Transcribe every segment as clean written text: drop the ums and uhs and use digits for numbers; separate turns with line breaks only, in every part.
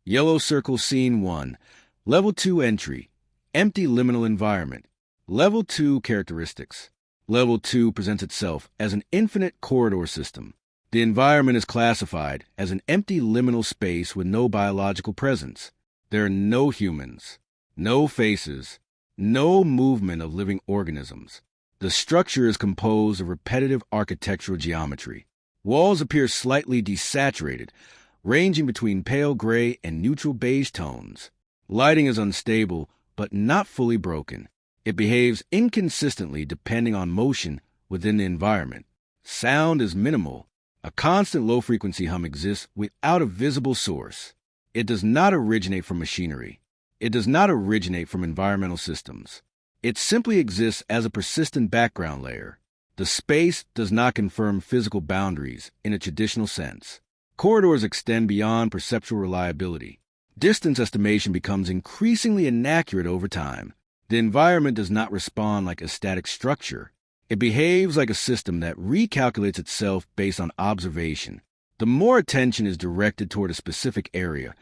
Yellow circle scene 1. Level 2 entry. Empty liminal environment. Level 2 characteristics. Level 2 presents itself as an infinite corridor system. The environment is classified as an empty liminal space with no biological presence. There are no humans, no faces, no movement of living organisms. The structure is composed of repetitive architectural geometry. Walls appear slightly desaturated, ranging between pale gray and neutral beige tones. Lighting is unstable, but not fully broken. It behaves inconsistently depending on motion within the environment. Sound is minimal. A constant low-frequency hum exists without a visible source. It does not originate from machinery. It does not originate from environmental systems. It simply exists as a persistent background layer. The space does not confirm physical boundaries in a traditional sense. Corridors extend beyond perceptual reliability. Distance estimation becomes increasingly inaccurate over time. The environment does not respond like a static structure. It behaves like a system that recalculates itself based on observation. The more attention is directed toward a specific area,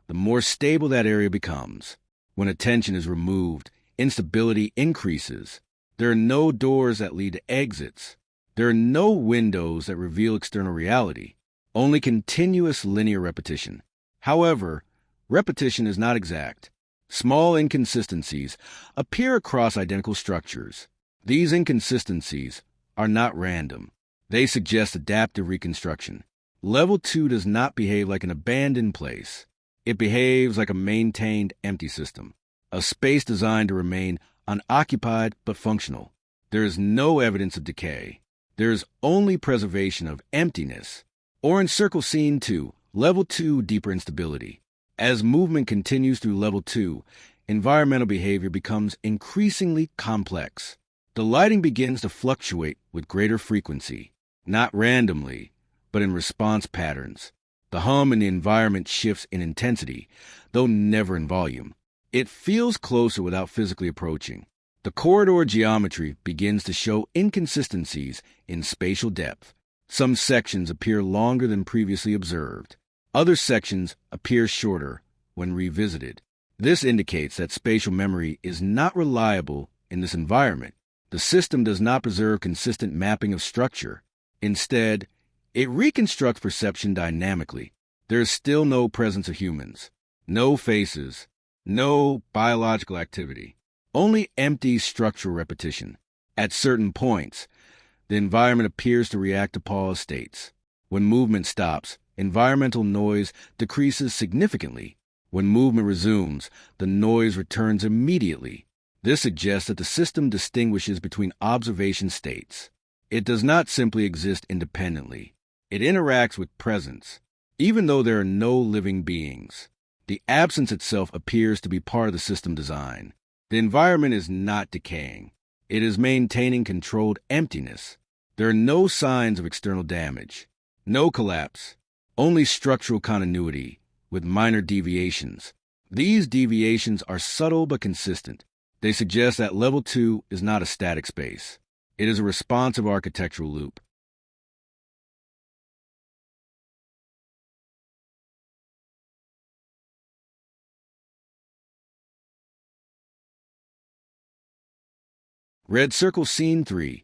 the more stable that area becomes. When attention is removed, instability increases. There are no doors that lead to exits. There are no windows that reveal external reality. Only continuous linear repetition. However, repetition is not exact. Small inconsistencies appear across identical structures. These inconsistencies are not random. They suggest adaptive reconstruction. Level 2 does not behave like an abandoned place. It behaves like a maintained empty system, a space designed to remain unoccupied but functional. There is no evidence of decay. There is only preservation of emptiness. Orange circle scene 2, level 2 deeper instability. As movement continues through level 2, environmental behavior becomes increasingly complex. The lighting begins to fluctuate with greater frequency, not randomly, but in response patterns. The hum in the environment shifts in intensity, though never in volume. It feels closer without physically approaching. The corridor geometry begins to show inconsistencies in spatial depth. Some sections appear longer than previously observed. Other sections appear shorter when revisited. This indicates that spatial memory is not reliable in this environment. The system does not preserve consistent mapping of structure. Instead, it reconstructs perception dynamically. There is still no presence of humans, no faces, no biological activity, only empty structural repetition. At certain points, the environment appears to react to pause states. When movement stops, environmental noise decreases significantly. When movement resumes, the noise returns immediately. This suggests that the system distinguishes between observation states. It does not simply exist independently. It interacts with presence, even though there are no living beings. The absence itself appears to be part of the system design. The environment is not decaying. It is maintaining controlled emptiness. There are no signs of external damage, no collapse, only structural continuity with minor deviations. These deviations are subtle but consistent. They suggest that level 2 is not a static space. It is a responsive architectural loop. Red circle scene 3.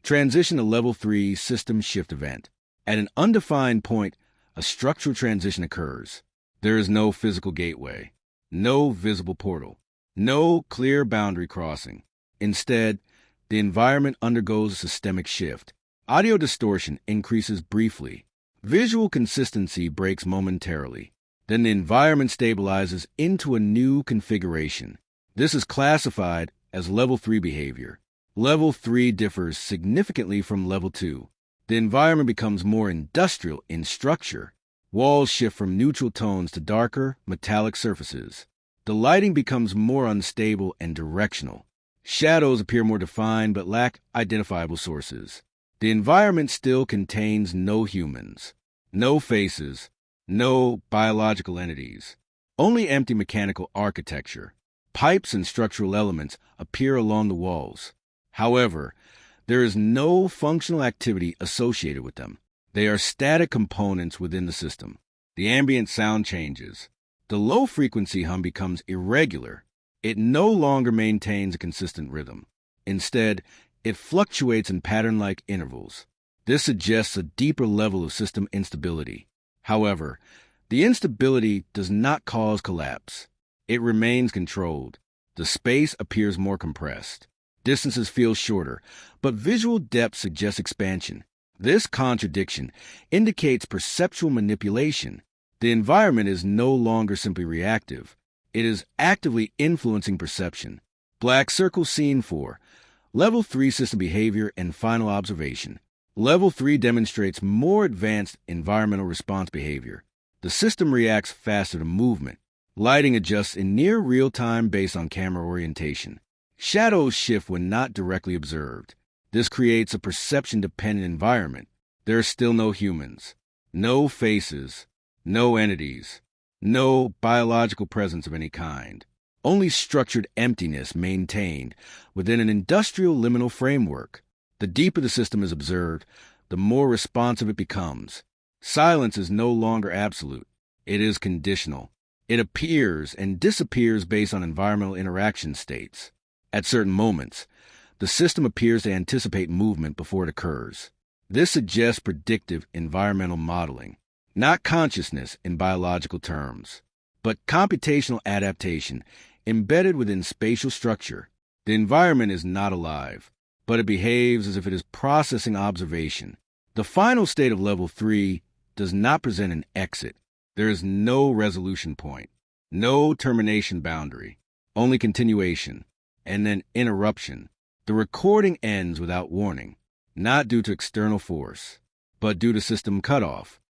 Transition to level 3 system shift event. At an undefined point, a structural transition occurs. There is no physical gateway, no visible portal, no clear boundary crossing. Instead, the environment undergoes a systemic shift. Audio distortion increases briefly. Visual consistency breaks momentarily. Then the environment stabilizes into a new configuration. This is classified as level 3 behavior. Level 3 differs significantly from level 2. The environment becomes more industrial in structure. Walls shift from neutral tones to darker, metallic surfaces. The lighting becomes more unstable and directional. Shadows appear more defined but lack identifiable sources. The environment still contains no humans, no faces, no biological entities, only empty mechanical architecture. Pipes and structural elements appear along the walls. However, there is no functional activity associated with them. They are static components within the system. The ambient sound changes. The low-frequency hum becomes irregular. It no longer maintains a consistent rhythm. Instead, it fluctuates in pattern-like intervals. This suggests a deeper level of system instability. However, the instability does not cause collapse. It remains controlled. The space appears more compressed. Distances feel shorter, but visual depth suggests expansion. This contradiction indicates perceptual manipulation. The environment is no longer simply reactive. It is actively influencing perception. Black Circle Scene 4. Level 3 System Behavior and Final Observation. Level 3 demonstrates more advanced environmental response behavior. The system reacts faster to movement. Lighting adjusts in near real time based on camera orientation. Shadows shift when not directly observed. This creates a perception-dependent environment. There are still no humans, no faces, no entities, no biological presence of any kind. Only structured emptiness maintained within an industrial liminal framework. The deeper the system is observed, the more responsive it becomes. Silence is no longer absolute. It is conditional. It appears and disappears based on environmental interaction states. At certain moments, the system appears to anticipate movement before it occurs. This suggests predictive environmental modeling, not consciousness in biological terms, but computational adaptation embedded within spatial structure. The environment is not alive, but it behaves as if it is processing observation. The final state of Level 3 does not present an exit. There is no resolution point, no termination boundary, only continuation, and then interruption. The recording ends without warning, not due to external force, but due to system cutoff.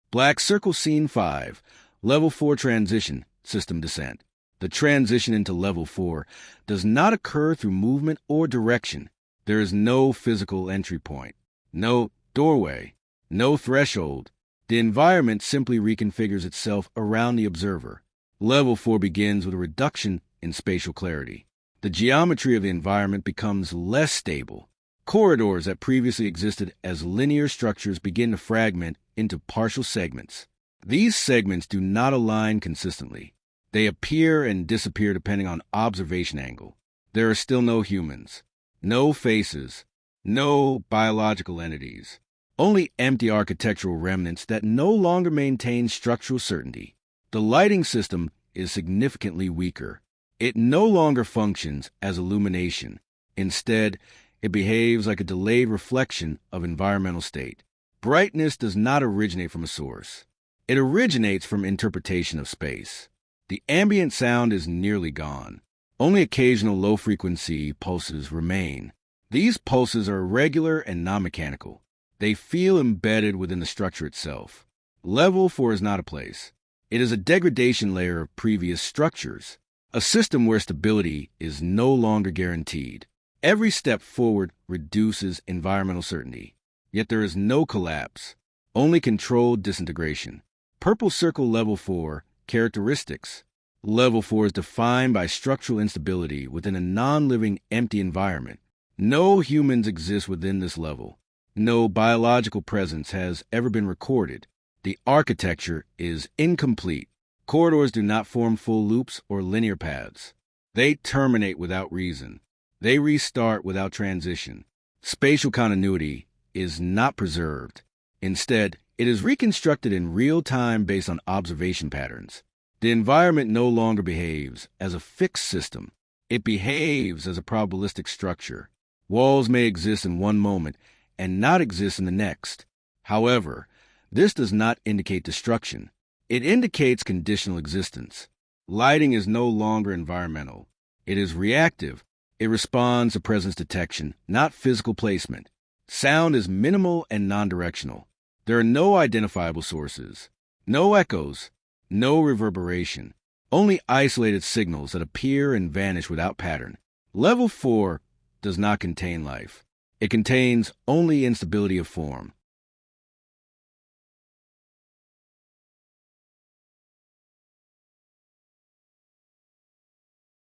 Black Circle Scene 5, Level 4 Transition, System Descent. The transition into Level 4 does not occur through movement or direction. There is no physical entry point, no doorway, no threshold. The environment simply reconfigures itself around the observer. Level 4 begins with a reduction in spatial clarity. The geometry of the environment becomes less stable. Corridors that previously existed as linear structures begin to fragment into partial segments. These segments do not align consistently. They appear and disappear depending on observation angle. There are still no humans, no faces, no biological entities, only empty architectural remnants that no longer maintain structural certainty. The lighting system is significantly weaker. It no longer functions as illumination. Instead, it behaves like a delayed reflection of environmental state. Brightness does not originate from a source. It originates from interpretation of space. The ambient sound is nearly gone. Only occasional low-frequency pulses remain. These pulses are irregular and non-mechanical. They feel embedded within the structure itself. Level 4 is not a place. It is a degradation layer of previous structures, a system where stability is no longer guaranteed. Every step forward reduces environmental certainty. Yet there is no collapse, only controlled disintegration. Purple Circle Level 4 Characteristics. Level 4 is defined by structural instability within a non-living, empty environment. No humans exist within this level. No biological presence has ever been recorded. The architecture is incomplete. Corridors do not form full loops or linear paths. They terminate without reason. They restart without transition. Spatial continuity is not preserved. Instead, it is reconstructed in real time based on observation patterns. The environment no longer behaves as a fixed system. It behaves as a probabilistic structure. Walls may exist in one moment and not exist in the next. However, this does not indicate destruction. It indicates conditional existence. Lighting is no longer environmental. It is reactive. It responds to presence detection, not physical placement. Sound is minimal and non-directional. There are no identifiable sources, no echoes, no reverberation, only isolated signals that appear and vanish without pattern. Level 4 does not contain life. It contains only instability of form.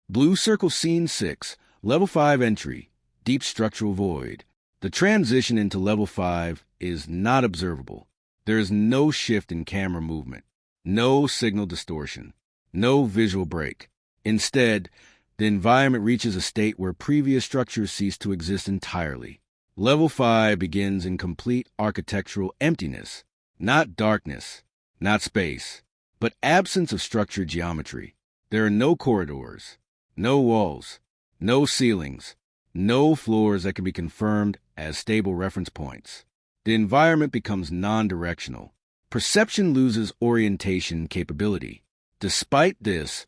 Blue Circle Scene 6, Level 5 entry, deep structural void. The transition into level 5 is not observable. There is no shift in camera movement, no signal distortion, no visual break. Instead, the environment reaches a state where previous structures cease to exist entirely. Level 5 begins in complete architectural emptiness, not darkness, not space, but absence of structured geometry. There are no corridors, no walls, no ceilings, no floors that can be confirmed as stable reference points. The environment becomes non-directional. Perception loses orientation capability. Despite this,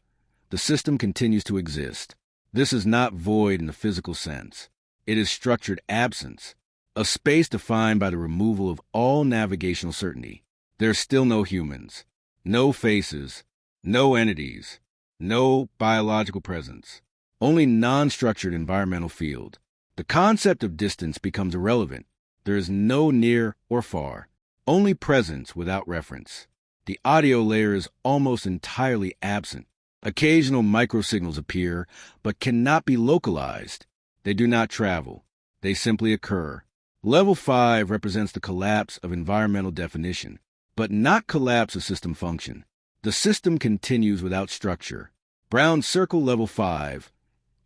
the system continues to exist. This is not void in the physical sense. It is structured absence, a space defined by the removal of all navigational certainty. There are still no humans, no faces, no entities, no biological presence, only non-structured environmental field. The concept of distance becomes irrelevant. There is no near or far, only presence without reference. The audio layer is almost entirely absent. Occasional microsignals appear, but cannot be localized. They do not travel. They simply occur. Level 5 represents the collapse of environmental definition, but not collapse of system function. The system continues without structure. Brown circle level 5.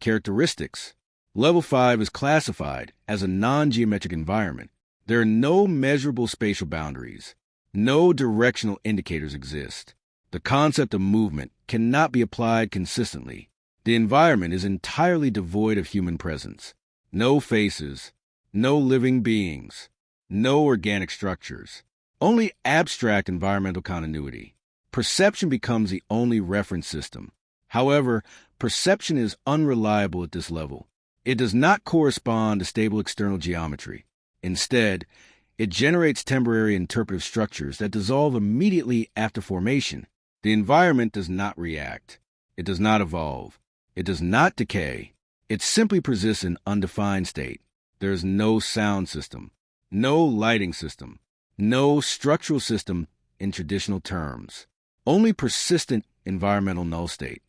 Characteristics. Level 5 is classified as a non-geometric environment. There are no measurable spatial boundaries. No directional indicators exist. The concept of movement cannot be applied consistently. The environment is entirely devoid of human presence. No faces, no living beings, no organic structures. Only abstract environmental continuity. Perception becomes the only reference system. However, perception is unreliable at this level. It does not correspond to stable external geometry. Instead, it generates temporary interpretive structures that dissolve immediately after formation. The environment does not react. It does not evolve. It does not decay. It simply persists in undefined state. There is no sound system, no lighting system, no structural system in traditional terms. Only persistent environmental null state.